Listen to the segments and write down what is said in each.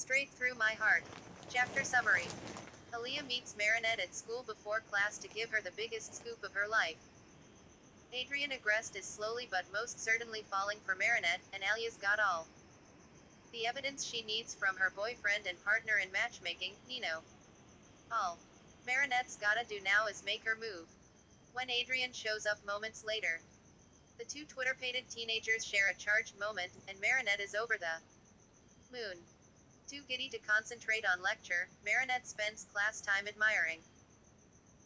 Straight through my heart. Chapter summary. Aaliyah meets Marinette at school before class to give her the biggest scoop of her life. Adrian Agreste is slowly but most certainly falling for Marinette, and Aaliyah's got all the evidence she needs from her boyfriend and partner in matchmaking, Nino. All Marinette's gotta do now is make her move. When Adrian shows up moments later, the two Twitter-pated teenagers share a charged moment, and Marinette is over the moon. Too giddy to concentrate on lecture, Marinette spends class time admiring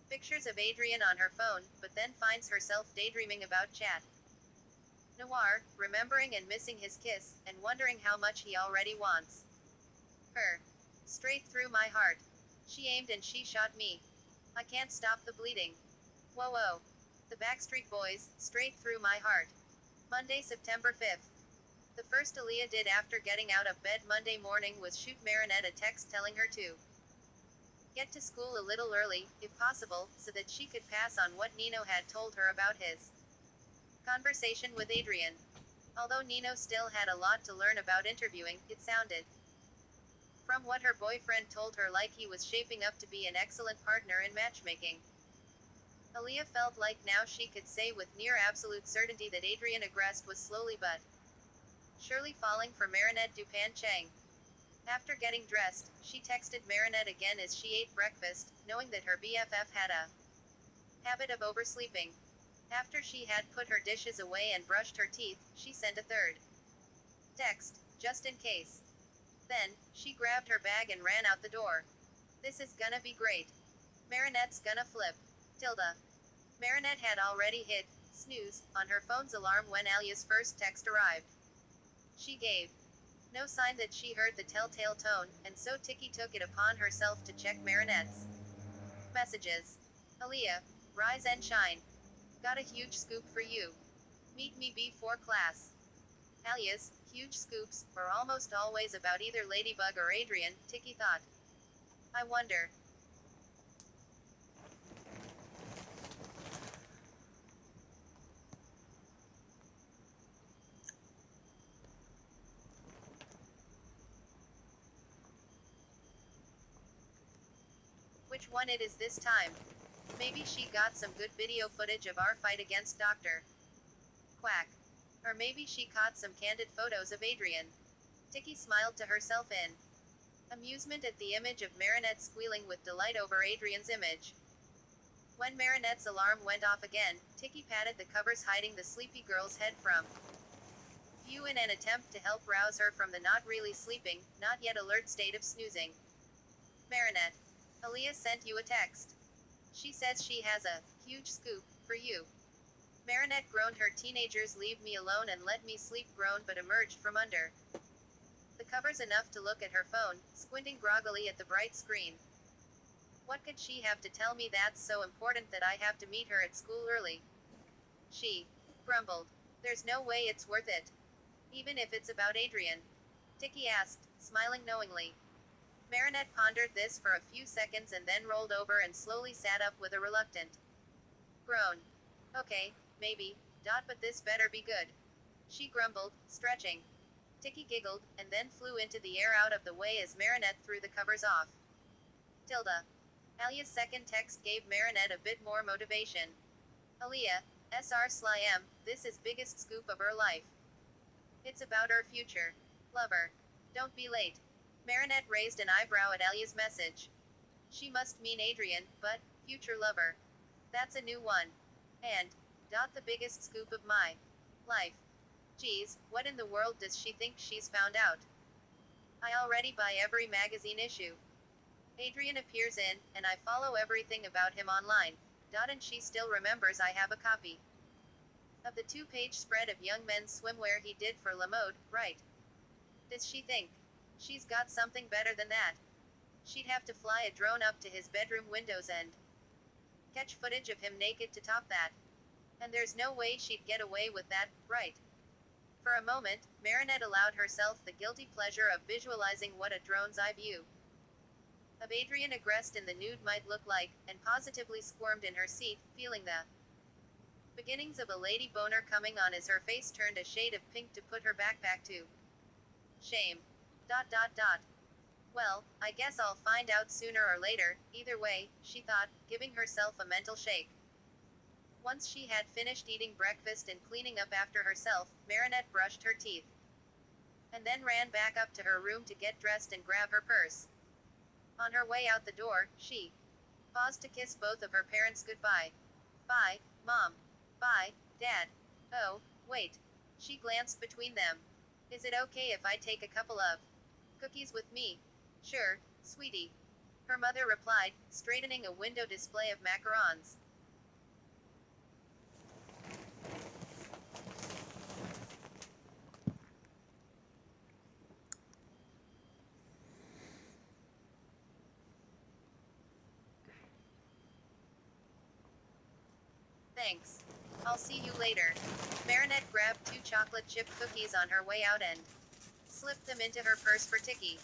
pictures of Adrian on her phone, but then finds herself daydreaming about chat noir, remembering and missing his kiss, and wondering how much he already wants her. Straight through my heart. She aimed and she shot me. I can't stop the bleeding. Whoa whoa. The Backstreet Boys, straight through my heart. Monday, September 5th. The first Aaliyah did after getting out of bed Monday morning was shoot Marinette a text telling her to get to school a little early, if possible, so that she could pass on what Nino had told her about his conversation with Adrian. Although Nino still had a lot to learn about interviewing, it sounded from what her boyfriend told her like he was shaping up to be an excellent partner in matchmaking. Aaliyah felt like now she could say with near absolute certainty that Adrian Agreste was slowly but surely falling for Marinette Dupan Cheng. After getting dressed, she texted Marinette again as she ate breakfast, knowing that her BFF had a habit of oversleeping. After she had put her dishes away and brushed her teeth, she sent a third text, just in case. Then, she grabbed her bag and ran out the door. This is gonna be great. Marinette's gonna flip. Tilda. Marinette had already hit snooze on her phone's alarm when Aaliyah's first text arrived. She gave no sign that she heard the telltale tone, and so Tiki took it upon herself to check Marinette's messages. Aaliyah, rise and shine. Got a huge scoop for you. Meet me before class. Aaliyah's huge scoops were almost always about either Ladybug or Adrian, Tiki thought. I wonder. Which one it is this time. Maybe she got some good video footage of our fight against Dr. Quack. Or maybe she caught some candid photos of Adrian. Tiki smiled to herself in amusement at the image of Marinette squealing with delight over Adrian's image. When Marinette's alarm went off again, Tiki patted the covers hiding the sleepy girl's head from view in an attempt to help rouse her from the not really sleeping, not yet alert state of snoozing. Marinette. Aaliyah sent you a text. She says she has a huge scoop for you. Marinette groaned. Her teenagers leave me alone and let me sleep groaned but emerged from under the covers enough to look at her phone, squinting groggily at the bright screen. What could she have to tell me that's so important that I have to meet her at school early? She grumbled. There's no way it's worth it. Even if it's about Adrian. Tiki asked, smiling knowingly. Marinette pondered this for a few seconds and then rolled over and slowly sat up with a reluctant groan. Okay, maybe, but this better be good. She grumbled, stretching. Tiki giggled, and then flew into the air out of the way as Marinette threw the covers off. Tilda. Aaliyah's second text gave Marinette a bit more motivation. Aaliyah, SR/M, this is biggest scoop of her life. It's about her future lover. Don't be late. Marinette raised an eyebrow at Aaliyah's message. She must mean Adrian, but future lover. That's a new one. And the biggest scoop of my life. Geez, what in the world does she think she's found out? I already buy every magazine issue Adrian appears in, and I follow everything about him online. And she still remembers I have a copy of the 2-page spread of young men's swimwear he did for La Mode, right? Does she think she's got something better than that? She'd have to fly a drone up to his bedroom windows and catch footage of him naked to top that. And there's no way she'd get away with that, right? For a moment, Marinette allowed herself the guilty pleasure of visualizing what a drone's eye view of Adrian Agreste in the nude might look like, and positively squirmed in her seat, feeling the beginnings of a lady boner coming on as her face turned a shade of pink to put her backpack to shame. Well, I guess I'll find out sooner or later, either way, she thought, giving herself a mental shake. Once she had finished eating breakfast and cleaning up after herself, Marinette brushed her teeth. And then ran back up to her room to get dressed and grab her purse. On her way out the door, she paused to kiss both of her parents goodbye. Bye, Mom. Bye, Dad. Oh, wait. She glanced between them. Is it okay if I take a couple of cookies with me? Sure, sweetie. Her mother replied, straightening a window display of macarons. Thanks. I'll see you later. Marinette grabbed 2 chocolate chip cookies on her way out and slipped them into her purse for Tiki.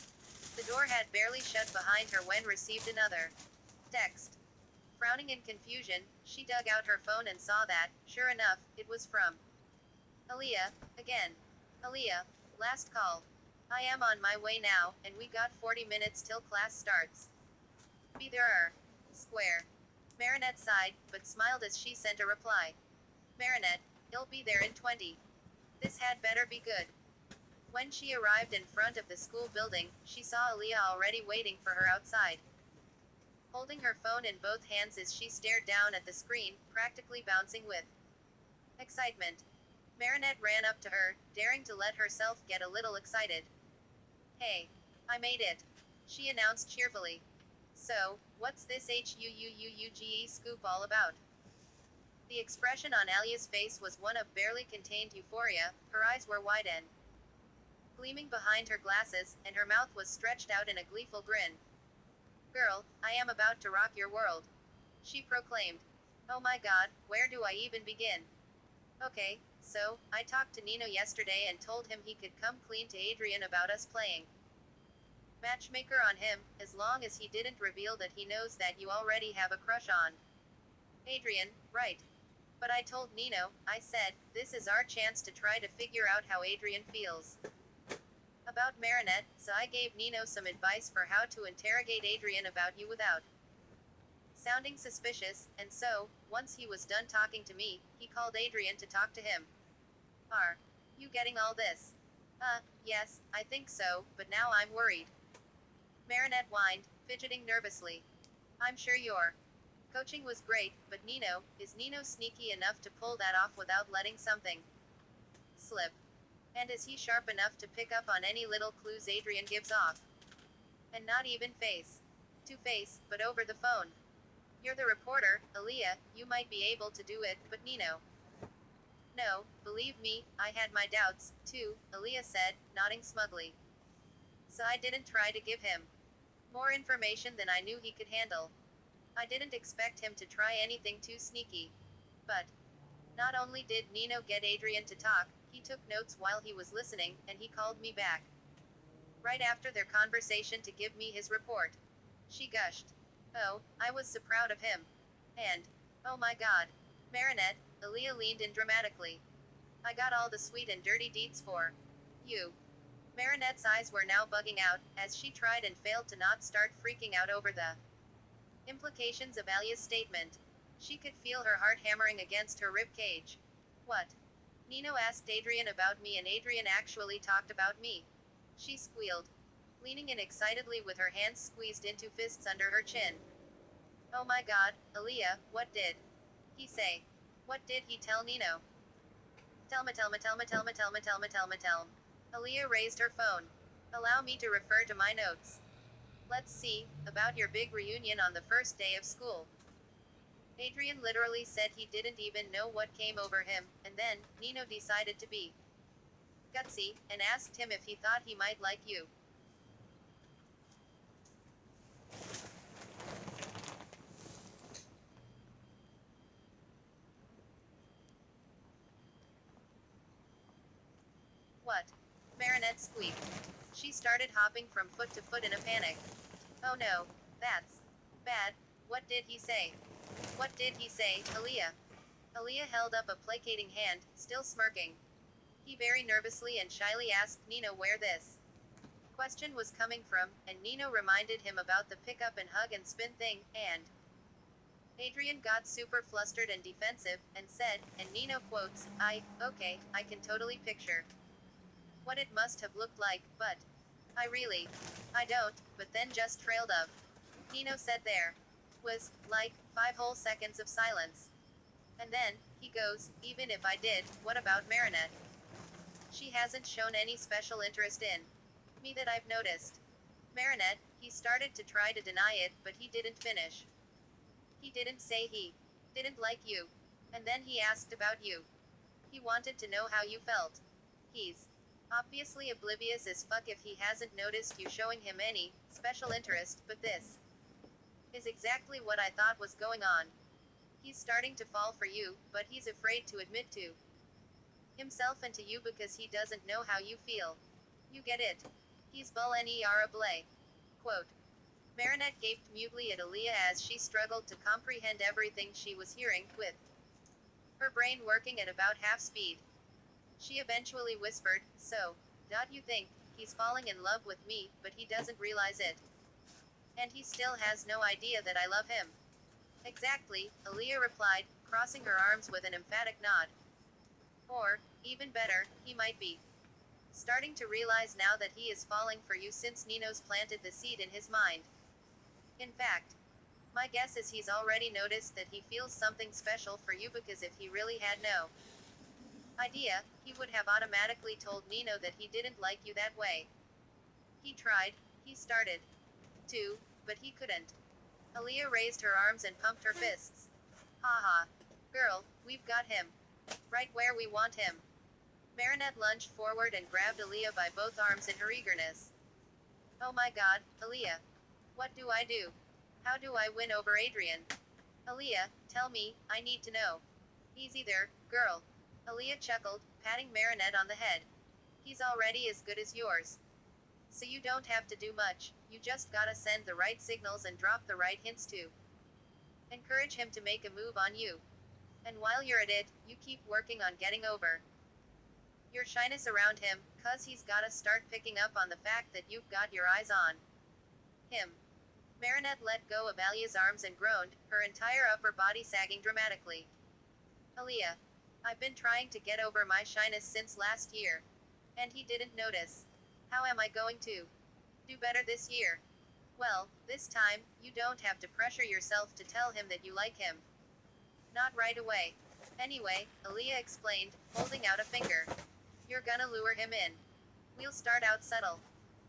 The door had barely shut behind her when received another text. Frowning in confusion, she dug out her phone and saw that, sure enough, it was from Aaliyah, again. Aaliyah, last call. I am on my way now, and we got 40 minutes till class starts. Be there. Square. Marinette sighed, but smiled as she sent a reply. Marinette, he'll be there in 20. This had better be good. When she arrived in front of the school building, she saw Aaliyah already waiting for her outside. Holding her phone in both hands as she stared down at the screen, practically bouncing with excitement. Marinette ran up to her, daring to let herself get a little excited. Hey. I made it. She announced cheerfully. So, what's this HUUUUGE scoop all about? The expression on Alia's face was one of barely contained euphoria, her eyes were wide and gleaming behind her glasses, and her mouth was stretched out in a gleeful grin. Girl, I am about to rock your world. She proclaimed. Oh my god, where do I even begin? Okay, so, I talked to Nino yesterday and told him he could come clean to Adrian about us playing matchmaker on him, as long as he didn't reveal that he knows that you already have a crush on Adrian, right? But I told Nino, I said, this is our chance to try to figure out how Adrian feels about Marinette, so I gave Nino some advice for how to interrogate Adrian about you without sounding suspicious, and so, once he was done talking to me, he called Adrian to talk to him. Are you getting all this? Yes, I think so, but now I'm worried. Marinette whined, fidgeting nervously. I'm sure your coaching was great, but is Nino sneaky enough to pull that off without letting something slip? And is he sharp enough to pick up on any little clues Adrian gives off? And not even face to face, but over the phone. You're the reporter, Aaliyah, you might be able to do it, but Nino. No, believe me, I had my doubts, too, Aaliyah said, nodding smugly. So I didn't try to give him more information than I knew he could handle. I didn't expect him to try anything too sneaky. But not only did Nino get Adrian to talk, he took notes while he was listening, and he called me back right after their conversation to give me his report. She gushed. Oh, I was so proud of him. And, oh my god. Marinette, Aaliyah leaned in dramatically. I got all the sweet and dirty deets for you. Marinette's eyes were now bugging out, as she tried and failed to not start freaking out over the implications of Alia's statement. She could feel her heart hammering against her rib cage. What? Nino asked Adrian about me and Adrian actually talked about me. She squealed, leaning in excitedly with her hands squeezed into fists under her chin. Oh my god, Aaliyah, what did he say? What did he tell Nino? Tell me. Aaliyah raised her phone. Allow me to refer to my notes. Let's see, about your big reunion on the first day of school. Adrian literally said he didn't even know what came over him, and then, Nino decided to be gutsy, and asked him if he thought he might like you. What? Marinette squeaked. She started hopping from foot to foot in a panic. Oh no, that's bad. What did he say? What did he say, Aaliyah? Aaliyah held up a placating hand, still smirking. He very nervously and shyly asked Nino where this question was coming from, and Nino reminded him about the pick up and hug and spin thing, and Adrian got super flustered and defensive, and said, and Nino quotes, okay, I can totally picture what it must have looked like, but I don't, but then just trailed of. Nino said there was, like, 5 whole seconds of silence. And then, he goes, even if I did, what about Marinette? She hasn't shown any special interest in me that I've noticed. Marinette, he started to try to deny it, but he didn't finish. He didn't say he didn't like you. And then he asked about you. He wanted to know how you felt. He's obviously oblivious as fuck if he hasn't noticed you showing him any special interest, but this is exactly what I thought was going on. He's starting to fall for you, but he's afraid to admit to himself and to you because he doesn't know how you feel. You get it. He's vulnerable. Quote. Marinette gaped mutely at Aaliyah as she struggled to comprehend everything she was hearing, with her brain working at about half speed. She eventually whispered, so, you think, he's falling in love with me, but he doesn't realize it. And he still has no idea that I love him. Exactly, Aaliyah replied, crossing her arms with an emphatic nod. Or, even better, he might be starting to realize now that he is falling for you since Nino's planted the seed in his mind. In fact, my guess is he's already noticed that he feels something special for you because if he really had no idea, he would have automatically told Nino that he didn't like you that way. He tried, he started to, but he couldn't. Aaliyah raised her arms and pumped her fists. Haha. Girl, we've got him. Right where we want him. Marinette lunged forward and grabbed Aaliyah by both arms in her eagerness. Oh my god, Aaliyah. What do I do? How do I win over Adrian? Aaliyah, tell me, I need to know. Easy there, girl. Aaliyah chuckled, patting Marinette on the head. He's already as good as yours. So you don't have to do much, you just gotta send the right signals and drop the right hints to encourage him to make a move on you. And while you're at it, you keep working on getting over your shyness around him, cause he's gotta start picking up on the fact that you've got your eyes on him. Marinette let go of Alia's arms and groaned, her entire upper body sagging dramatically. Aaliyah. I've been trying to get over my shyness since last year. And he didn't notice. How am I going to do better this year? Well, this time, you don't have to pressure yourself to tell him that you like him. Not right away. Anyway, Aaliyah explained, holding out a finger. You're gonna lure him in. We'll start out subtle.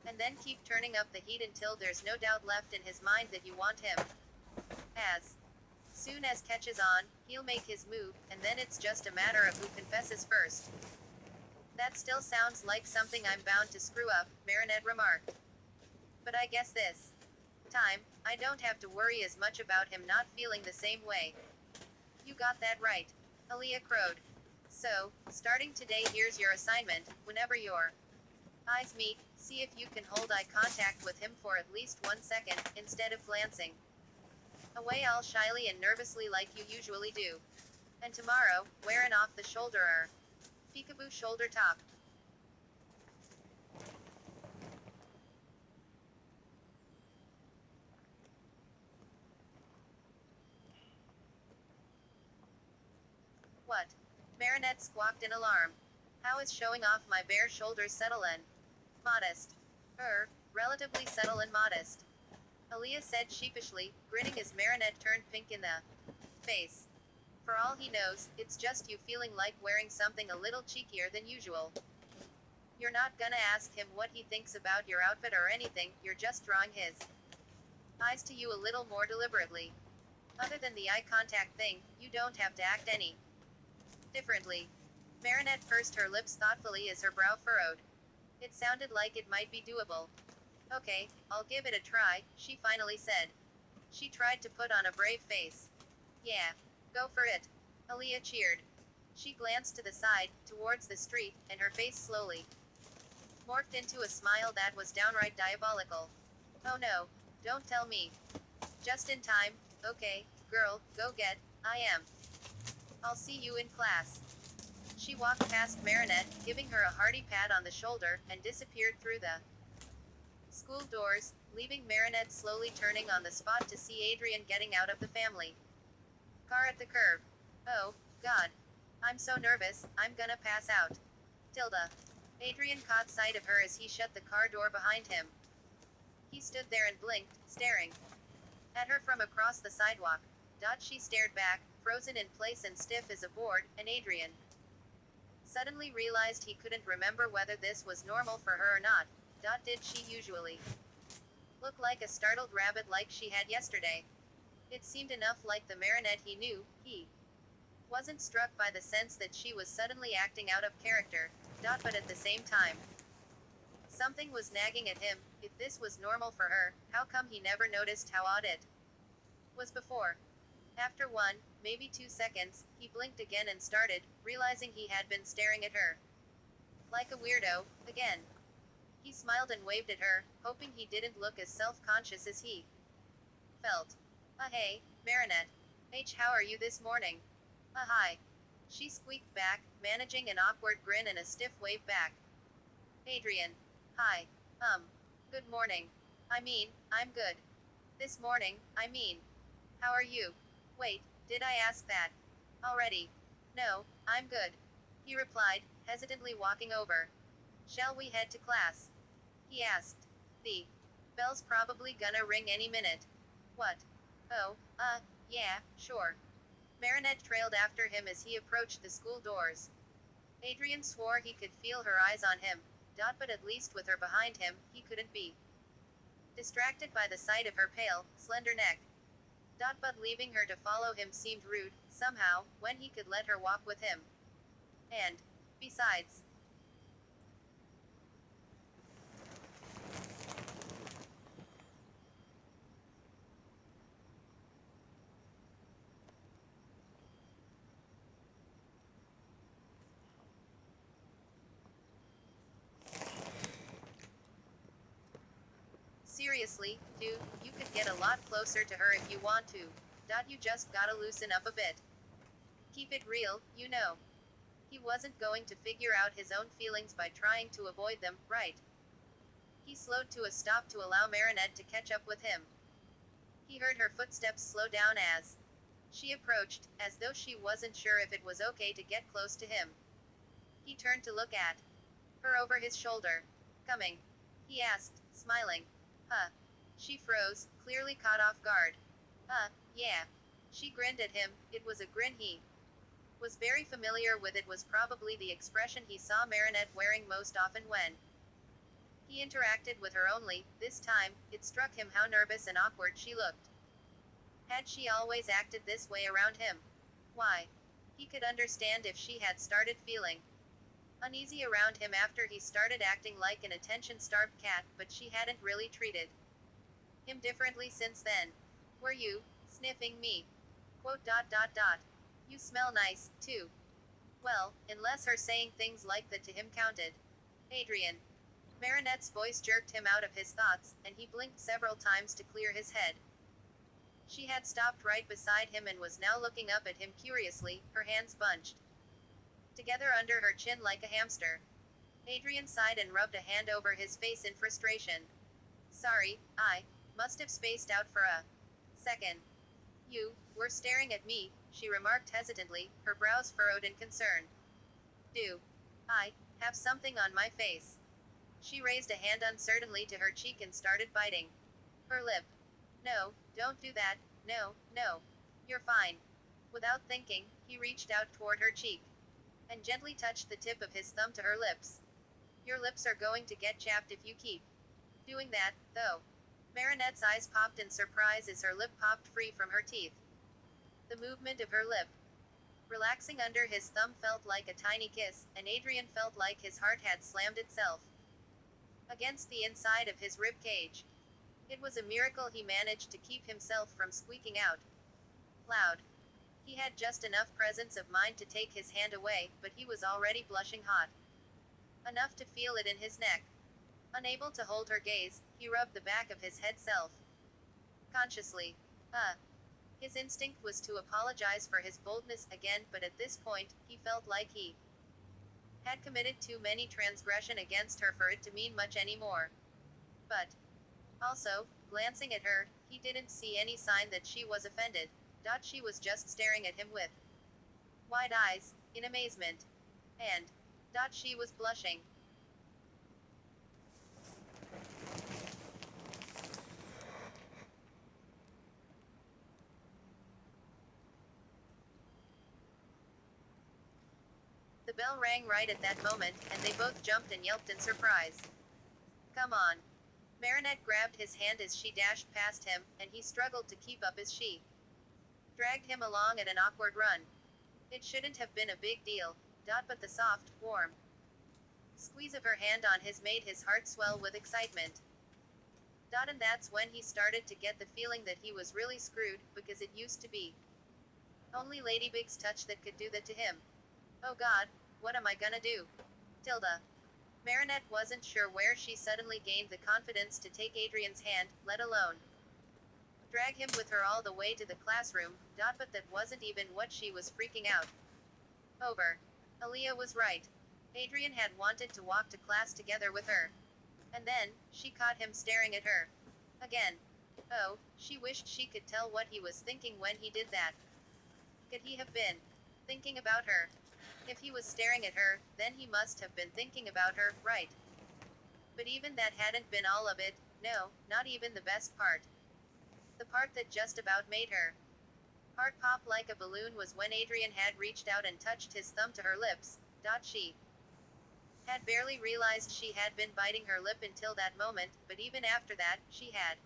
And then keep turning up the heat until there's no doubt left in his mind that you want him. As soon as catches on, he'll make his move, and then it's just a matter of who confesses first. That still sounds like something I'm bound to screw up, Marinette remarked. But I guess this time, I don't have to worry as much about him not feeling the same way. You got that right. Aaliyah crowed. So, starting today here's your assignment, whenever your eyes meet, see if you can hold eye contact with him for at least 1 second, instead of glancing away all shyly and nervously like you usually do. And tomorrow, wear an off-the-shoulder peekaboo shoulder top. What? Marinette squawked in alarm. How is showing off my bare shoulders subtle and modest? Relatively subtle and modest. Aaliyah said sheepishly, grinning as Marinette turned pink in the face. For all he knows, it's just you feeling like wearing something a little cheekier than usual. You're not gonna ask him what he thinks about your outfit or anything, you're just drawing his eyes to you a little more deliberately. Other than the eye contact thing, you don't have to act any differently. Marinette pursed her lips thoughtfully as her brow furrowed. It sounded like it might be doable. Okay, I'll give it a try, she finally said. She tried to put on a brave face. Yeah. Go for it. Aaliyah cheered. She glanced to the side, towards the street, and her face slowly morphed into a smile that was downright diabolical. Oh no. Don't tell me. Just in time. Okay, girl, go get, I am. I'll see you in class. She walked past Marinette, giving her a hearty pat on the shoulder, and disappeared through the School doors, leaving Marinette slowly turning on the spot to see Adrian getting out of the family car at the curb. Oh, God. I'm so nervous, I'm gonna pass out. Tilda. Adrian caught sight of her as he shut the car door behind him. He stood there and blinked, staring at her from across the sidewalk. She stared back, frozen in place and stiff as a board, and Adrian suddenly realized he couldn't remember whether this was normal for her or not. Did she usually look like a startled rabbit like she had yesterday? It seemed enough like the Marinette he knew. He wasn't struck by the sense that she was suddenly acting out of character. But at the same time, something was nagging at him. If this was normal for her, how come he never noticed how odd it was before? After 1, maybe 2 seconds, he blinked again and started, realizing he had been staring at her like a weirdo, again. He smiled and waved at her, hoping he didn't look as self-conscious as he felt. Hey, Marinette. How are you this morning? Hi. She squeaked back, managing an awkward grin and a stiff wave back. Adrian. Hi. Good morning. I'm good. This morning, How are you? Wait, did I ask that already? No, I'm good. He replied, hesitantly walking over. Shall we head to class? He asked. The bell's probably gonna ring any minute. What? Oh, yeah, sure. Marinette trailed after him as he approached the school doors. Adrian swore he could feel her eyes on him. But at least with her behind him, he couldn't be distracted by the sight of her pale, slender neck. But leaving her to follow him seemed rude, somehow, when he could let her walk with him. And, besides, seriously, dude, you could get a lot closer to her if you want to. You just gotta loosen up a bit. Keep it real, you know. He wasn't going to figure out his own feelings by trying to avoid them, right? He slowed to a stop to allow Marinette to catch up with him. He heard her footsteps slow down as she approached, as though she wasn't sure if it was okay to get close to him. He turned to look at her over his shoulder. Coming? He asked, smiling. Huh. She froze, clearly caught off guard. Yeah. She grinned at him. It was a grin he was very familiar with. It was probably the expression he saw Marinette wearing most often when he interacted with her, only, this time, it struck him how nervous and awkward she looked. Had she always acted this way around him? Why? He could understand if she had started feeling uneasy around him after he started acting like an attention-starved cat, but she hadn't really treated him differently since then. Were you sniffing me? Quote. You smell nice, too. Well, unless her saying things like that to him counted. Adrian. Marinette's voice jerked him out of his thoughts, and he blinked several times to clear his head. She had stopped right beside him and was now looking up at him curiously, her hands bunched together under her chin like a hamster. Adrian sighed and rubbed a hand over his face in frustration. Sorry, I must have spaced out for a second. You were staring at me, she remarked hesitantly, her brows furrowed in concern. Do I have something on my face? She raised a hand uncertainly to her cheek and started biting her lip. No, don't do that. No. You're fine. Without thinking, he reached out toward her cheek and gently touched the tip of his thumb to her lips. Your lips are going to get chapped if you keep doing that, though. Marinette's eyes popped in surprise as her lip popped free from her teeth. The movement of her lip, relaxing under his thumb, felt like a tiny kiss, and Adrian felt like his heart had slammed itself against the inside of his rib cage. It was a miracle he managed to keep himself from squeaking out loud. He had just enough presence of mind to take his hand away, but he was already blushing hot enough to feel it in his neck. Unable to hold her gaze, he rubbed the back of his head consciously. His instinct was to apologize for his boldness again, but at this point, he felt like he had committed too many transgression against her for it to mean much anymore. But Also, glancing at her, he didn't see any sign that she was offended. She was just staring at him with wide eyes, in amazement. And she was blushing. The bell rang right at that moment, and they both jumped and yelped in surprise. Come on. Marinette grabbed his hand as she dashed past him, and he struggled to keep up as she dragged him along at an awkward run. It shouldn't have been a big deal. But the soft, warm squeeze of her hand on his made his heart swell with excitement. And that's when he started to get the feeling that he was really screwed, because it used to be only Ladybug's touch that could do that to him. Oh god, what am I gonna do? Tilda. Marinette wasn't sure where she suddenly gained the confidence to take Adrian's hand, let alone drag him with her all the way to the classroom. But that wasn't even what she was freaking out over. Aaliyah was right. Adrian had wanted to walk to class together with her. And then, she caught him staring at her. Again. Oh, she wished she could tell what he was thinking when he did that. Could he have been thinking about her? If he was staring at her, then he must have been thinking about her, right? But even that hadn't been all of it. No, not even the best part. The part that just about made her heart pop like a balloon was when Adrian had reached out and touched his thumb to her lips. She had barely realized she had been biting her lip until that moment, but even after that, she had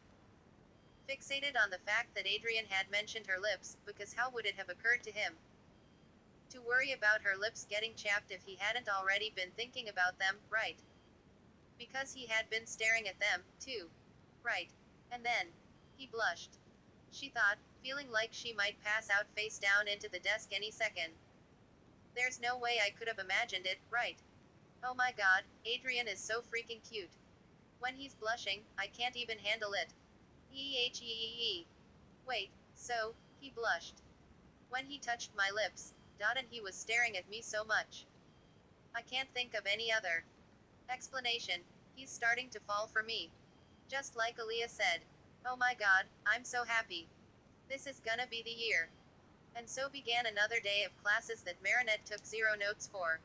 fixated on the fact that Adrian had mentioned her lips, because how would it have occurred to him to worry about her lips getting chapped if he hadn't already been thinking about them, right? Because he had been staring at them, too. Right. And then he blushed. She thought, feeling like she might pass out face down into the desk any second. There's no way I could have imagined it, right? Oh my god, Adrian is so freaking cute. When he's blushing, I can't even handle it. Eee. Wait, so, he blushed when he touched my lips. And he was staring at me so much. I can't think of any other explanation. He's starting to fall for me. Just like Aaliyah said. Oh my god, I'm so happy. This is gonna be the year. And so began another day of classes that Marinette took 0 notes for.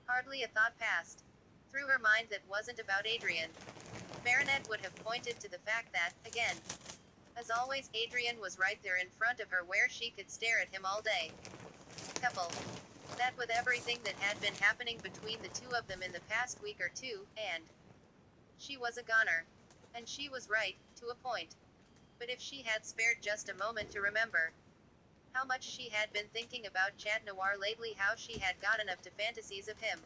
Hardly a thought passed through her mind that wasn't about Adrian. Marinette would have pointed to the fact that, again, as always, Adrian was right there in front of her where she could stare at him all day. Couple. That with everything that had been happening between the two of them in the past week or two, and she was a goner. And she was right, to a point. But if she had spared just a moment to remember how much she had been thinking about Chat Noir lately, how she had gotten up to fantasies of him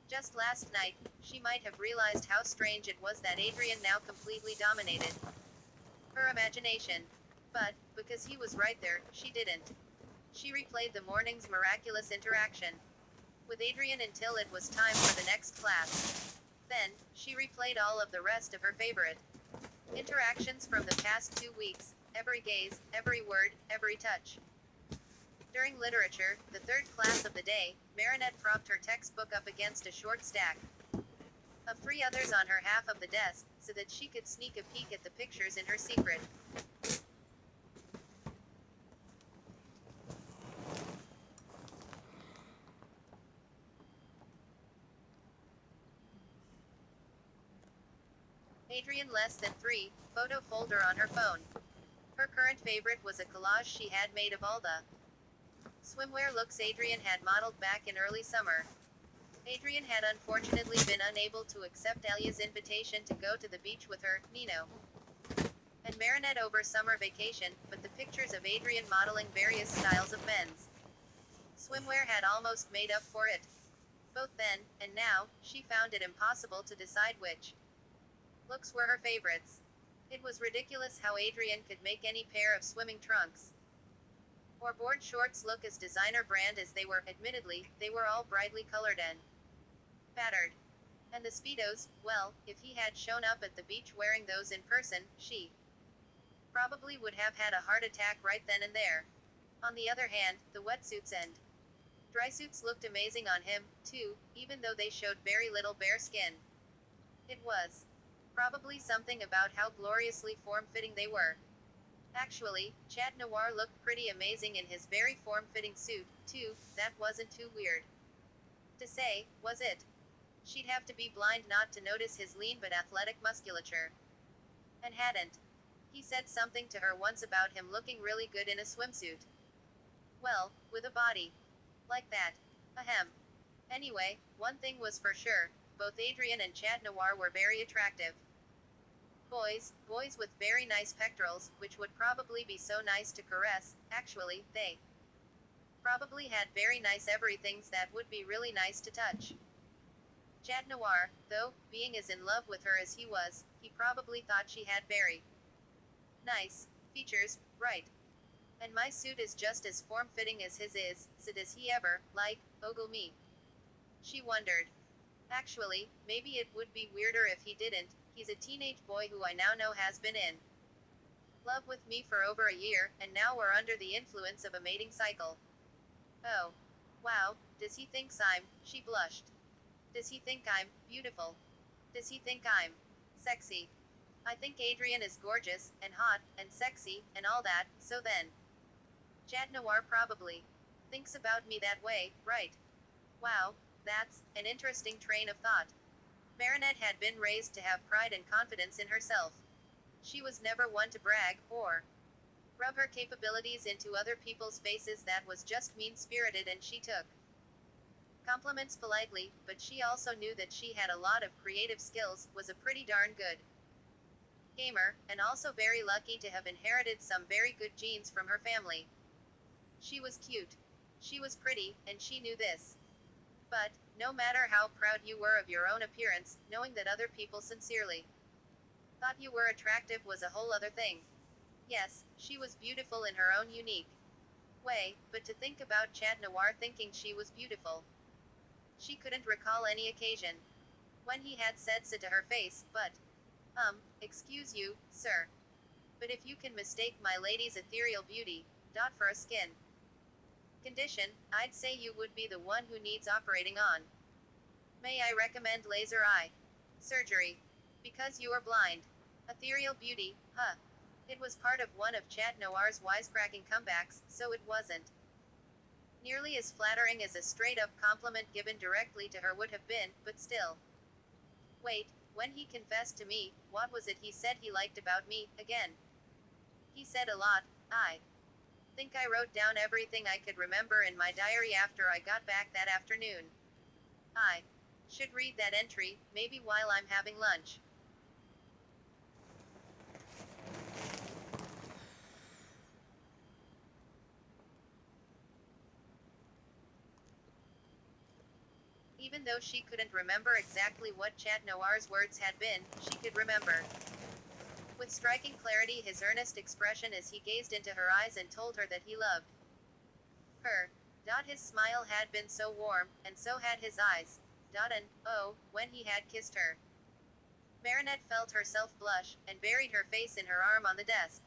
just last night, she might have realized how strange it was that Adrian now completely dominated her imagination. But, because he was right there, she didn't. She replayed the morning's miraculous interaction with Adrian until it was time for the next class. Then, she replayed all of the rest of her favorite interactions from the past 2 weeks, every gaze, every word, every touch. During literature, the third class of the day, Marinette propped her textbook up against a short stack of 3 others on her half of the desk, so that she could sneak a peek at the pictures in her secret Adrian less than 3 photo folder on her phone. Her current favorite was a collage she had made of all the swimwear looks Adrian had modeled back in early summer. Adrian had unfortunately been unable to accept Elia's invitation to go to the beach with her, Nino, and Marinette over summer vacation, but the pictures of Adrian modeling various styles of men's swimwear had almost made up for it. Both then, and now, she found it impossible to decide which looks were her favorites. It was ridiculous how Adrian could make any pair of swimming trunks or board shorts look as designer brand as they were. Admittedly, they were all brightly colored and patterned. And the Speedos, well, if he had shown up at the beach wearing those in person, she probably would have had a heart attack right then and there. On the other hand, the wetsuits and dry suits looked amazing on him, too, even though they showed very little bare skin. It was Probably something about how gloriously form-fitting they were. Actually, Chat Noir looked pretty amazing in his very form-fitting suit, too. That wasn't too weird to say, was it? She'd have to be blind not to notice his lean but athletic musculature. And hadn't. He said something to her once about him looking really good in a swimsuit. Well, with a body like that. Ahem. Anyway, one thing was for sure, both Adrian and Chat Noir were very attractive. Boys with very nice pectorals, which would probably be so nice to caress. Actually, they probably had very nice everythings that would be really nice to touch. Chat Noir, though, being as in love with her as he was, he probably thought she had very nice features, right? And my suit is just as form-fitting as his is, so does he ever, like, ogle me? She wondered. Actually, maybe it would be weirder if he didn't. He's a teenage boy who I now know has been in love with me for over a year, and now we're under the influence of a mating cycle. Oh. Wow, does he think I'm, she blushed. Does he think I'm beautiful? Does he think I'm sexy? I think Adrian is gorgeous, and hot, and sexy, and all that, so then. Chat Noir probably thinks about me that way, right? Wow, that's an interesting train of thought. Marinette had been raised to have pride and confidence in herself. She was never one to brag, or rub her capabilities into other people's faces. That was just mean-spirited, and she took compliments politely, but she also knew that she had a lot of creative skills, was a pretty darn good gamer, and also very lucky to have inherited some very good genes from her family. She was cute. She was pretty, and she knew this. But, no matter how proud you were of your own appearance, knowing that other people sincerely thought you were attractive was a whole other thing. Yes, she was beautiful in her own unique way, but to think about Chat Noir thinking she was beautiful. She couldn't recall any occasion when he had said so to her face, but, excuse you, sir. But if you can mistake my lady's ethereal beauty, for a skin condition, I'd say you would be the one who needs operating on. May I recommend laser eye surgery? Because you are blind. Ethereal beauty, huh? It was part of one of Chat Noir's wisecracking comebacks, so it wasn't nearly as flattering as a straight-up compliment given directly to her would have been, but still. Wait, when he confessed to me, what was it he said he liked about me, again? He said a lot. I think I wrote down everything I could remember in my diary after I got back that afternoon. I should read that entry, maybe while I'm having lunch. Even though she couldn't remember exactly what Chat Noir's words had been, she could remember with striking clarity his earnest expression as he gazed into her eyes and told her that he loved her. His smile had been so warm, and so had his eyes. And, oh, when he had kissed her. Marinette felt herself blush, and buried her face in her arm on the desk.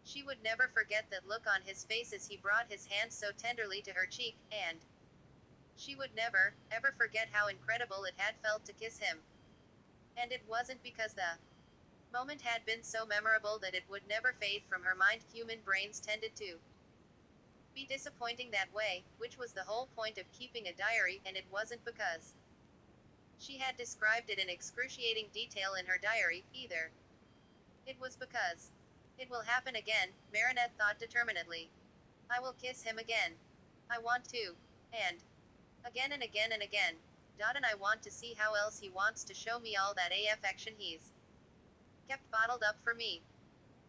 She would never forget that look on his face as he brought his hand so tenderly to her cheek, and she would never, ever forget how incredible it had felt to kiss him. And it wasn't because the moment had been so memorable that it would never fade from her mind. Human brains tended to be disappointing that way, which was the whole point of keeping a diary, and it wasn't because she had described it in excruciating detail in her diary, either. It was because it will happen again, Marinette thought determinedly. I will kiss him again. I want to. And again and again and again. And I want to see how else he wants to show me all that affection he's kept bottled up for me.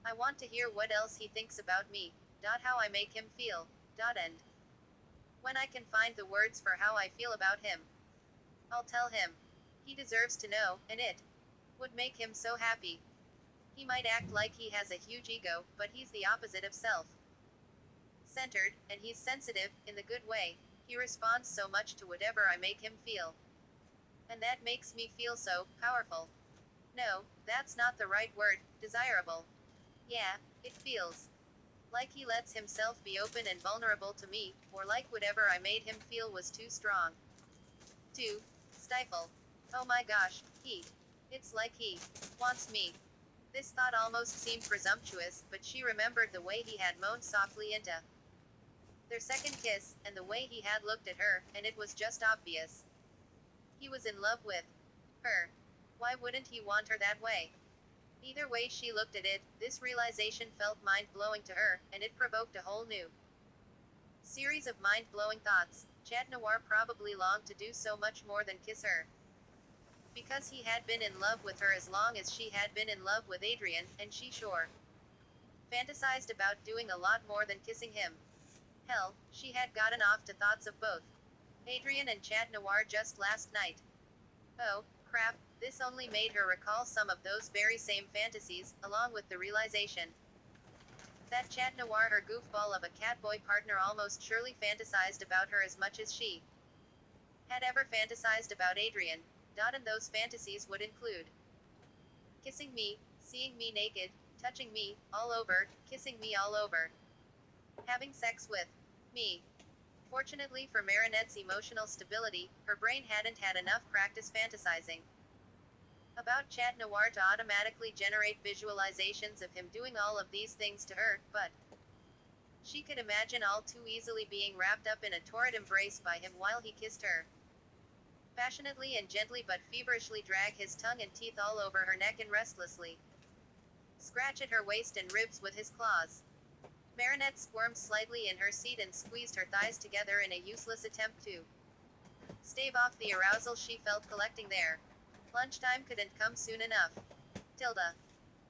I want to hear what else he thinks about me. How I make him feel. And when I can find the words for how I feel about him, I'll tell him. He deserves to know, and it would make him so happy. He might act like he has a huge ego, but he's the opposite of self-centered, and he's sensitive, in the good way. He responds so much to whatever I make him feel. And that makes me feel so powerful. No, that's not the right word, desirable. Yeah, it feels like he lets himself be open and vulnerable to me, or like whatever I made him feel was too strong to stifle. Oh my gosh, he It's like he wants me. This thought almost seemed presumptuous, but she remembered the way he had moaned softly into their second kiss, and the way he had looked at her, and it was just obvious. He was in love with her. Why wouldn't he want her that way? Either way she looked at it, this realization felt mind-blowing to her, and it provoked a whole new series of mind-blowing thoughts. Chat Noir probably longed to do so much more than kiss her. Because he had been in love with her as long as she had been in love with Adrian, and she sure fantasized about doing a lot more than kissing him. Hell, she had gotten off to thoughts of both Adrian and Chat Noir just last night. Oh, crap, this only made her recall some of those very same fantasies, along with the realization that Chat Noir, her goofball of a catboy partner, almost surely fantasized about her as much as she had ever fantasized about Adrian. And those fantasies would include kissing me, seeing me naked, touching me, all over, kissing me all over, having sex with me. Fortunately for Marinette's emotional stability, her brain hadn't had enough practice fantasizing about Chat Noir to automatically generate visualizations of him doing all of these things to her, but she could imagine all too easily being wrapped up in a torrid embrace by him while he kissed her passionately and gently but feverishly, drag his tongue and teeth all over her neck and restlessly scratch at her waist and ribs with his claws. Marinette squirmed slightly in her seat and squeezed her thighs together in a useless attempt to stave off the arousal she felt collecting there. Lunchtime couldn't come soon enough. Tilda.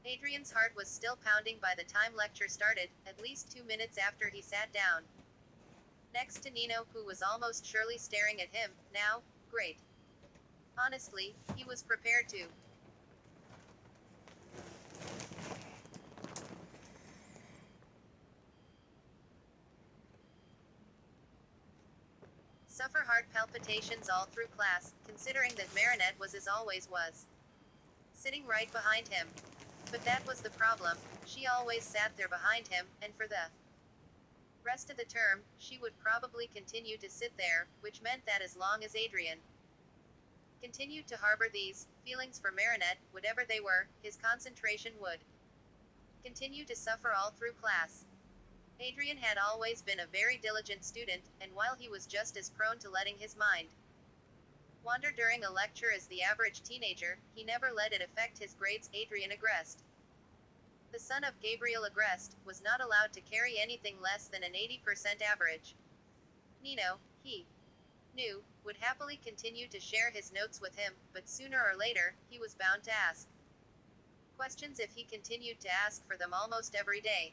Adrian's heart was still pounding by the time lecture started, at least 2 minutes after he sat down next to Nino, who was almost surely staring at him. Now, great. Honestly, he was prepared to suffer heart palpitations all through class, considering that Marinette was, as always was, sitting right behind him. But that was the problem, she always sat there behind him, and for the rest of the term, she would probably continue to sit there, which meant that as long as Adrian continued to harbor these feelings for Marinette, whatever they were, his concentration would continue to suffer all through class. Adrian had always been a very diligent student, and while he was just as prone to letting his mind wander during a lecture as the average teenager, he never let it affect his grades. Adrian Agreste, the son of Gabriel Agreste, was not allowed to carry anything less than an 80% average. Nino, he knew, would happily continue to share his notes with him, but sooner or later, he was bound to ask questions if he continued to ask for them almost every day.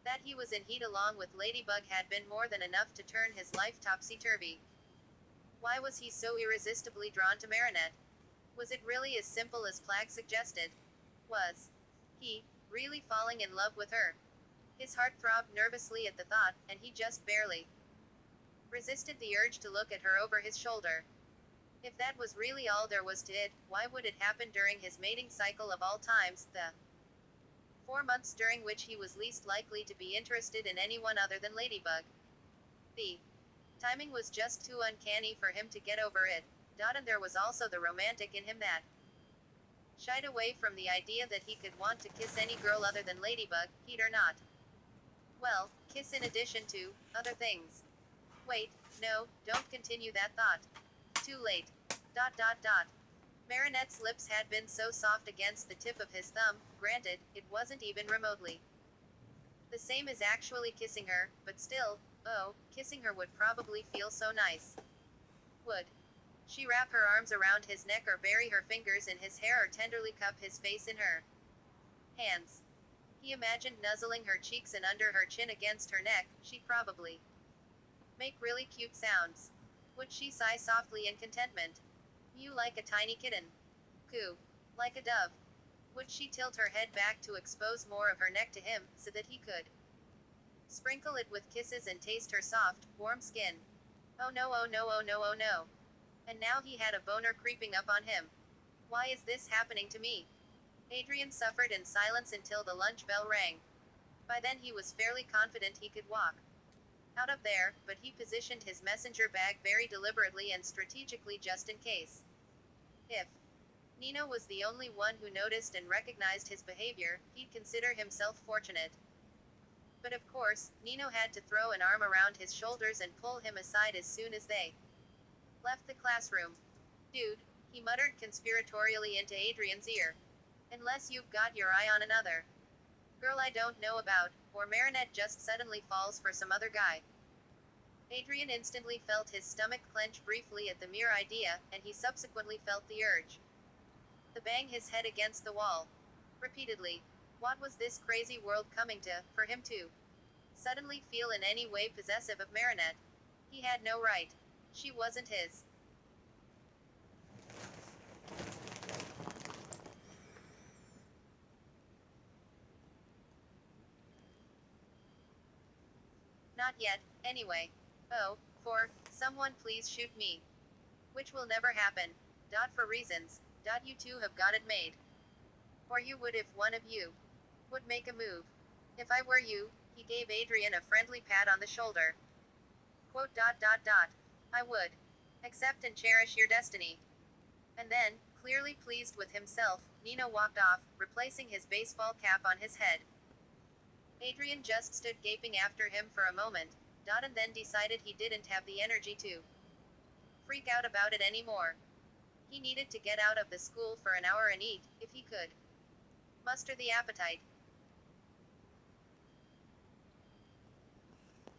That he was in heat along with Ladybug had been more than enough to turn his life topsy-turvy. Why was he so irresistibly drawn to Marinette? Was it really as simple as Plagg suggested? Was he really falling in love with her? His heart throbbed nervously at the thought, and he just barely resisted the urge to look at her over his shoulder. If that was really all there was to it, why would it happen during his mating cycle of all times, the 4 months during which he was least likely to be interested in anyone other than Ladybug? The timing was just too uncanny for him to get over it. And there was also the romantic in him that shied away from the idea that he could want to kiss any girl other than Ladybug, he'd or not. Well, kiss in addition to other things. Wait, no, don't continue that thought. Too late. Marinette's lips had been so soft against the tip of his thumb, granted, it wasn't even remotely the same as actually kissing her, but still, oh, kissing her would probably feel so nice. Would she wrap her arms around his neck or bury her fingers in his hair or tenderly cup his face in her hands? He imagined nuzzling her cheeks and under her chin against her neck. She'd probably make really cute sounds. Would she sigh softly in contentment? Mew like a tiny kitten. Coo like a dove. Would she tilt her head back to expose more of her neck to him, so that he could sprinkle it with kisses and taste her soft, warm skin? Oh no, oh no, oh no, oh no. And now he had a boner creeping up on him. Why is this happening to me? Adrian suffered in silence until the lunch bell rang. By then he was fairly confident he could walk out of there, but he positioned his messenger bag very deliberately and strategically just in case. If Nino was the only one who noticed and recognized his behavior. He'd consider himself fortunate. But of course, Nino had to throw an arm around his shoulders and pull him aside as soon as they left the classroom. Dude, he muttered conspiratorially into Adrian's ear. Unless you've got your eye on another girl I don't know about, or Marinette just suddenly falls for some other guy. Adrian instantly felt his stomach clench briefly at the mere idea, and he subsequently felt the urge to bang his head against the wall. Repeatedly. What was this crazy world coming to, for him to suddenly feel in any way possessive of Marinette? He had no right. She wasn't his. Not yet, anyway. Oh, someone please shoot me. Which will never happen. For reasons. You two have got it made. Or you would if one of you would make a move. If I were you, he gave Adrian a friendly pat on the shoulder. I would accept and cherish your destiny. And then, clearly pleased with himself, Nino walked off, replacing his baseball cap on his head. Adrian just stood gaping after him for a moment, and then decided he didn't have the energy to freak out about it anymore. He needed to get out of the school for an hour and eat, if he could muster the appetite.